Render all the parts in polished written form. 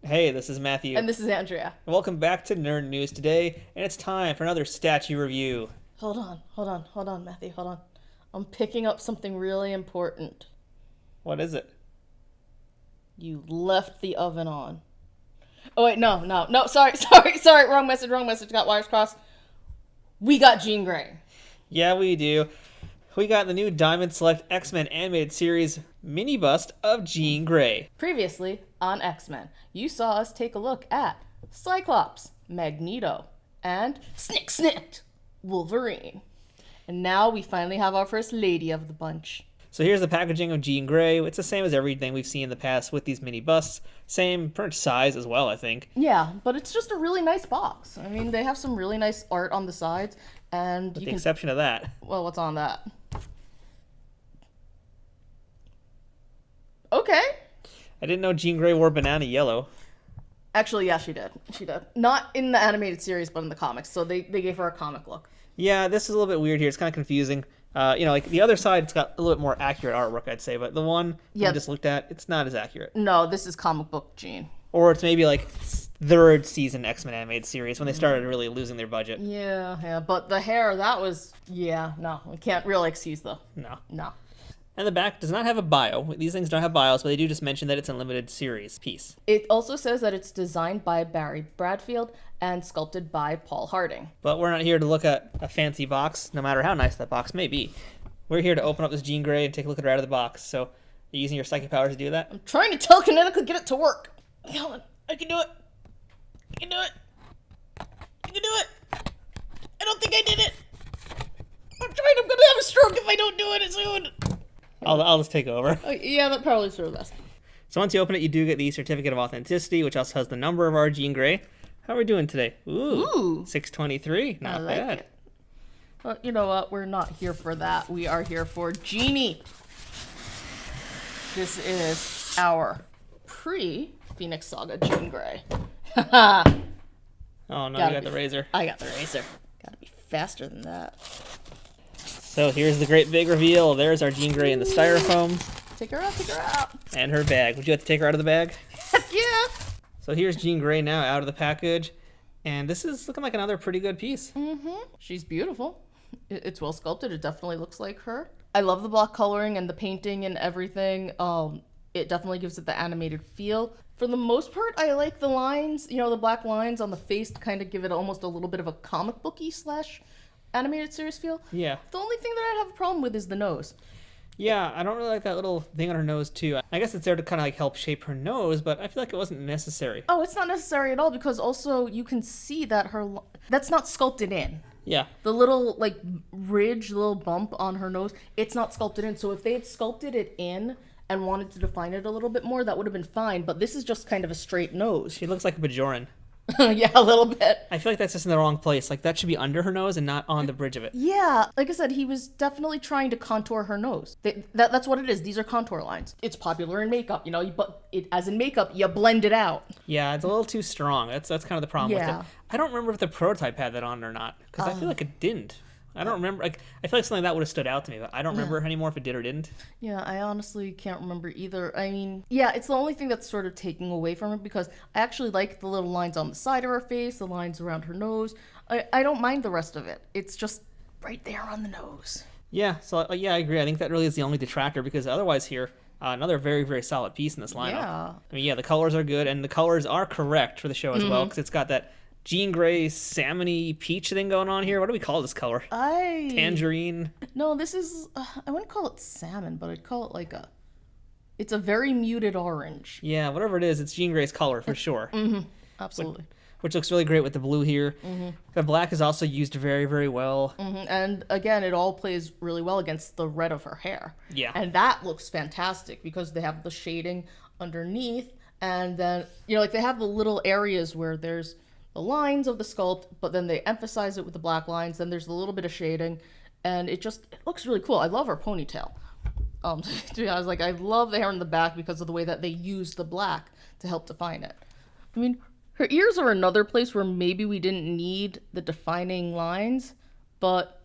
Hey, this is Matthew. And this is Andrea. Welcome back to Nerd News today, and it's time for another statue review. Hold on, Matthew, hold on. I'm picking up something really important. What is it? You left the oven on. Oh wait, no, sorry, wrong message, got wires crossed. We got Jean Grey. Yeah, we do. We got the new Diamond Select X-Men animated series mini bust of Jean Grey. Previously on X-Men, you saw us take a look at Cyclops, Magneto, and Snick, Wolverine. And now we finally have our first lady of the bunch. So here's the packaging of Jean Grey. It's the same as everything we've seen in the past with these mini busts. Same pretty much size as well, I think. Yeah, but it's just a really nice box. I mean, they have some really nice art on the sides, and With the exception of that. Well, what's on that? Okay. I didn't know Jean Grey wore banana yellow. Actually, yeah, she did. Not in the animated series, but in the comics. So they gave her a comic look. Yeah, this is a little bit weird here. It's kind of confusing. Like the other side, it's got a little bit more accurate artwork, I'd say. But the one I just looked at, it's not as accurate. No, this is comic book Jean. Or it's maybe like third season X-Men animated series when they started really losing their budget. Yeah. But the hair, that was... Yeah, no. We can't really excuse the... No. And the back does not have a bio. These things don't have bios, but they do just mention that it's a limited series piece. It also says that it's designed by Barry Bradfield and sculpted by Paul Harding. But we're not here to look at a fancy box, no matter how nice that box may be. We're here to open up this Jean Grey and take a look at her out of the box. So, are you using your psychic powers to do that? I'm trying to telekinetically get it to work. Come on, I can do it. You can do it. I don't think I did it. I'm gonna have a stroke if I don't do it soon. I'll just take over. Oh, yeah, that probably is for the best. So once you open it, you do get the certificate of authenticity, which also has the number of our Jean Grey. How are we doing today? Ooh. 623. Not bad. It. Well, you know what? We're not here for that. We are here for Jeannie. This is our pre-Phoenix Saga Jean Grey. Oh, no, you got the razor. I got the razor. Gotta be faster than that. So here's the great big reveal. There's our Jean Grey in the styrofoam. Take her out. And her bag. Would you have to take her out of the bag? Yeah. So here's Jean Grey now out of the package. And this is looking like another pretty good piece. Mm-hmm. She's beautiful. It's well sculpted. It definitely looks like her. I love the block coloring and the painting and everything. It definitely gives it the animated feel. For the most part, I like the lines, the black lines on the face to kind of give it almost a little bit of a comic booky / animated series feel. Yeah. The only thing that I have a problem with is the nose. Yeah, I don't really like that little thing on her nose, too. I guess it's there to kind of like help shape her nose, but I feel like it wasn't necessary. Oh, it's not necessary at all because also you can see that that's not sculpted in. Yeah. The little, ridge, little bump on her nose, it's not sculpted in. So if they had sculpted it in and wanted to define it a little bit more, that would have been fine. But this is just kind of a straight nose. She looks like a Bajoran. Yeah, a little bit. I feel like that's just in the wrong place. Like, that should be under her nose and not on the bridge of it. Yeah, like I said, he was definitely trying to contour her nose. That's what it is. These are contour lines. It's popular in makeup, but as in makeup, you blend it out. Yeah, it's a little too strong. That's kind of the problem with it. I don't remember if the prototype had that on or not, because I feel like it didn't. I don't remember. I feel like something like that would have stood out to me, but I don't remember anymore if it did or didn't. Yeah, I honestly can't remember either. I mean, yeah, it's the only thing that's sort of taking away from it because I actually like the little lines on the side of her face, the lines around her nose. I don't mind the rest of it. It's just right there on the nose. Yeah, so I agree. I think that really is the only detractor because otherwise here, another very, very solid piece in this lineup. Yeah. I mean, the colors are good, and the colors are correct for the show as well because it's got that Jean Grey salmon-y peach thing going on here. What do we call this color? Tangerine? No, this is... I wouldn't call it salmon, but I'd call it it's a very muted orange. Yeah, whatever it is, it's Jean Grey's color for sure. Mm-hmm. Absolutely. Which looks really great with the blue here. Mm-hmm. The black is also used very, very well. Mm-hmm. And again, it all plays really well against the red of her hair. Yeah. And that looks fantastic because they have the shading underneath. And then, they have the little areas where there's the lines of the sculpt, but then they emphasize it with the black lines. Then there's a little bit of shading, and it looks really cool. I love her ponytail. To be honest, I love the hair in the back because of the way that they use the black to help define it. I mean, her ears are another place where maybe we didn't need the defining lines, but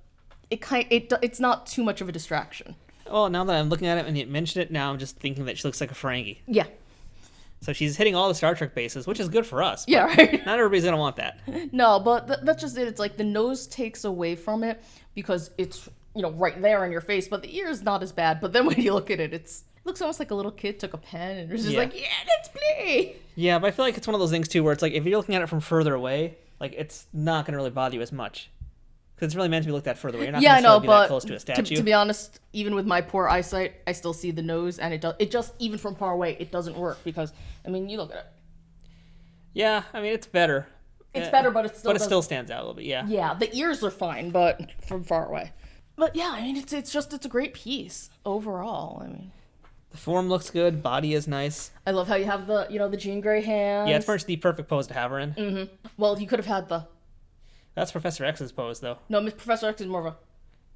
it's not too much of a distraction. Well, now that I'm looking at it and you mentioned it, now I'm just thinking that she looks like a Ferengi. Yeah. So she's hitting all the Star Trek bases, which is good for us. Yeah, right. Not everybody's going to want that. No, but that's just it. It's like the nose takes away from it because it's, right there in your face, but the ear is not as bad. But then when you look at it, it looks almost like a little kid took a pen and was just like, yeah, let's play. Yeah, but I feel like it's one of those things, too, where it's like if you're looking at it from further away, like it's not going to really bother you as much. Because it's really meant to be looked at further away. You're not going to be that close to a statue. To be honest, even with my poor eyesight, I still see the nose, and it just, even from far away, it doesn't work because, you look at it. Yeah, it's better. It's better, but it still stands out a little bit, yeah. Yeah, the ears are fine, but from far away. But yeah, it's a great piece overall. The form looks good, body is nice. I love how you have the Jean Grey hands. Yeah, it's pretty much the perfect pose to have her in. Mm-hmm. Well, you could have had That's Professor X's pose, though. No, Professor X is more of a...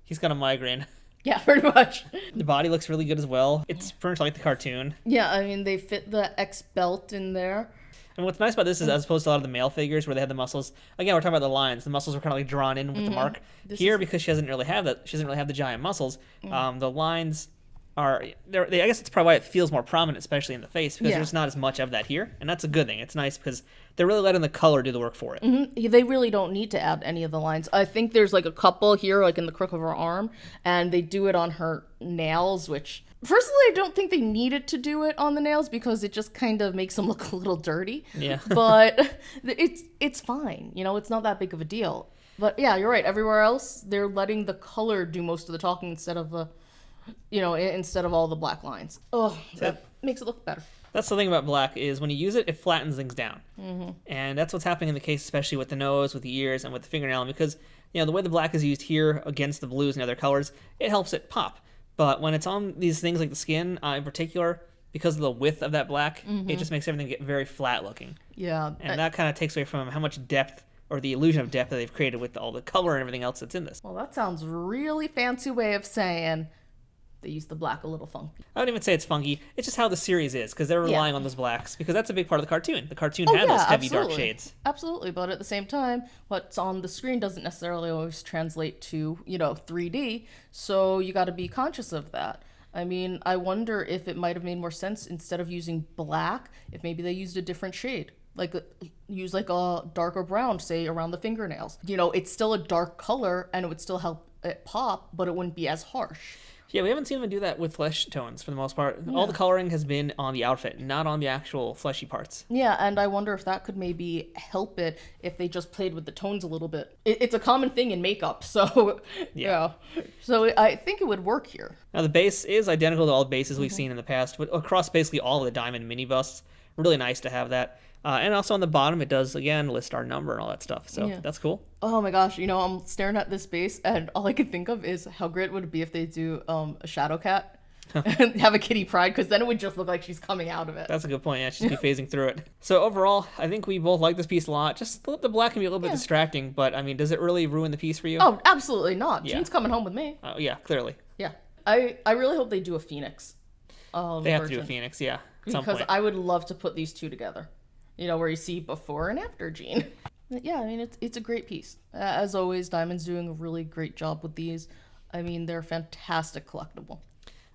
He's got a migraine. Yeah, pretty much. The body looks really good as well. It's pretty much like the cartoon. Yeah, they fit the X belt in there. And what's nice about this is, as opposed to a lot of the male figures where they had the muscles, again, we're talking about the lines. The muscles were kind of like drawn in with the mark. Because she doesn't really have the giant muscles. The lines are, I guess it's probably why it feels more prominent, especially in the face, because there's not as much of that here. And that's a good thing. It's nice because they're really letting the color do the work for it. Mm-hmm. They really don't need to add any of the lines. I think there's like a couple here, like in the crook of her arm, and they do it on her nails, which... Personally, I don't think they needed to do it on the nails because it just kind of makes them look a little dirty. Yeah. But it's fine. It's not that big of a deal. But yeah, you're right. Everywhere else, they're letting the color do most of the talking instead of all the black lines. Oh, that makes it look better. That's the thing about black is when you use it, it flattens things down. Mm-hmm. And that's what's happening in the case, especially with the nose, with the ears, and with the fingernail. Because, the way the black is used here against the blues and other colors, it helps it pop. But when it's on these things like the skin in particular, because of the width of that black, it just makes everything get very flat looking. Yeah. And that kind of takes away from how much depth or the illusion of depth that they've created with all the color and everything else that's in this. Well, that sounds really fancy way of saying they use the black a little funky. I wouldn't even say it's funky. It's just how the series is, because they're relying on those blacks, because that's a big part of the cartoon. The cartoon had those heavy, dark shades. Absolutely, but at the same time, what's on the screen doesn't necessarily always translate to, 3D, so you got to be conscious of that. I wonder if it might have made more sense, instead of using black, if maybe they used a different shade. Use a darker brown, say, around the fingernails. It's still a dark color, and it would still help it pop, but it wouldn't be as harsh. Yeah, we haven't seen them do that with flesh tones for the most part. Yeah. All the coloring has been on the outfit, not on the actual fleshy parts. Yeah, and I wonder if that could maybe help it if they just played with the tones a little bit. It's a common thing in makeup, so yeah. So I think it would work here. Now the base is identical to all the bases we've seen in the past, but across basically all of the diamond mini busts. Really nice to have that. And also on the bottom, it does, again, list our number and all that stuff. So that's cool. Oh my gosh, I'm staring at this base, and all I can think of is how great would it be if they do a shadow cat and have a kitty pride, because then it would just look like she's coming out of it. That's a good point. Yeah, she'd be phasing through it. So overall, I think we both like this piece a lot. Just the black can be a little bit distracting, but does it really ruin the piece for you? Oh, absolutely not. Jean's coming home with me. Oh, yeah, clearly. Yeah. I really hope they do a Phoenix. They have to do a Phoenix, yeah. Because I would love to put these two together. Where you see before and after Jean. Yeah, it's a great piece. As always, Diamond's doing a really great job with these. They're fantastic collectible.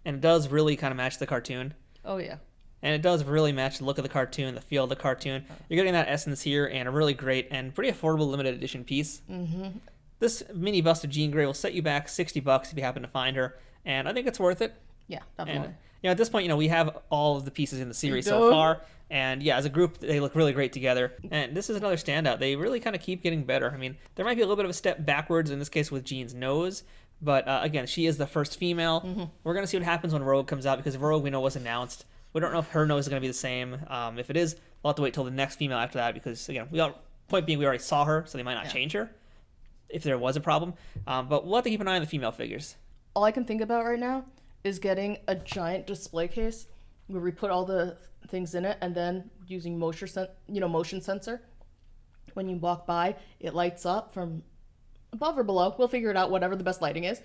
And it does really kind of match the cartoon. Oh, yeah. And it does really match the look of the cartoon, the feel of the cartoon. You're getting that essence here, and a really great and pretty affordable limited edition piece. Mm-hmm. This mini bust of Jean Grey will set you back $60 if you happen to find her. And I think it's worth it. Yeah, definitely. And, at this point, we have all of the pieces in the series so far. And yeah, as a group, they look really great together. And this is another standout. They really kind of keep getting better. There might be a little bit of a step backwards in this case with Jean's nose. But again, she is the first female. Mm-hmm. We're going to see what happens when Rogue comes out, because Rogue, we know, was announced. We don't know if her nose is going to be the same. If it is, we'll have to wait till the next female after that, because, again, point being, we already saw her, so they might not change her if there was a problem. But we'll have to keep an eye on the female figures. All I can think about right now is getting a giant display case where we put all the things in it, and then using motion sensor. When you walk by, it lights up from above or below. We'll figure it out, whatever the best lighting is,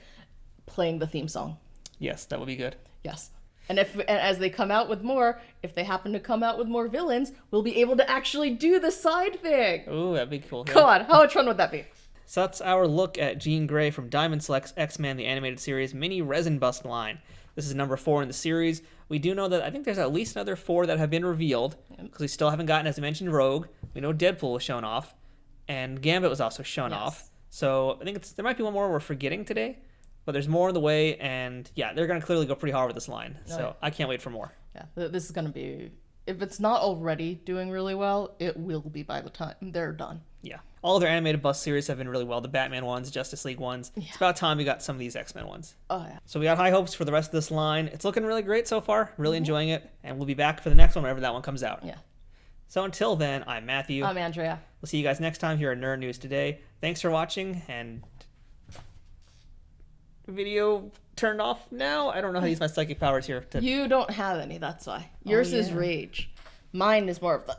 playing the theme song. Yes, that would be good. Yes. And as they come out with more, if they happen to come out with more villains, we'll be able to actually do the side thing. Ooh, that'd be cool. Come on, how much fun would that be? So that's our look at Jean Grey from Diamond Select's X-Men the Animated Series mini resin bust line. This is number 4 in the series. We do know that I think there's at least another 4 that have been revealed, because we still haven't gotten, as I mentioned, Rogue. We know Deadpool was shown off, and Gambit was also shown off. So I think there might be one more we're forgetting today, but there's more in the way, and yeah, they're going to clearly go pretty hard with this line. So I can't wait for more. Yeah, this is going to be, if it's not already doing really well, it will be by the time they're done. Yeah. All their animated bust series have been really well. The Batman ones, Justice League ones. Yeah. It's about time we got some of these X-Men ones. Oh, yeah. So we got high hopes for the rest of this line. It's looking really great so far. Really enjoying it. And we'll be back for the next one whenever that one comes out. Yeah. So until then, I'm Matthew. I'm Andrea. We'll see you guys next time here at Nerd News Today. Thanks for watching, and video turned off now? I don't know how to use my psychic powers here. You don't have any, that's why. Yours is rage. Mine is more of the...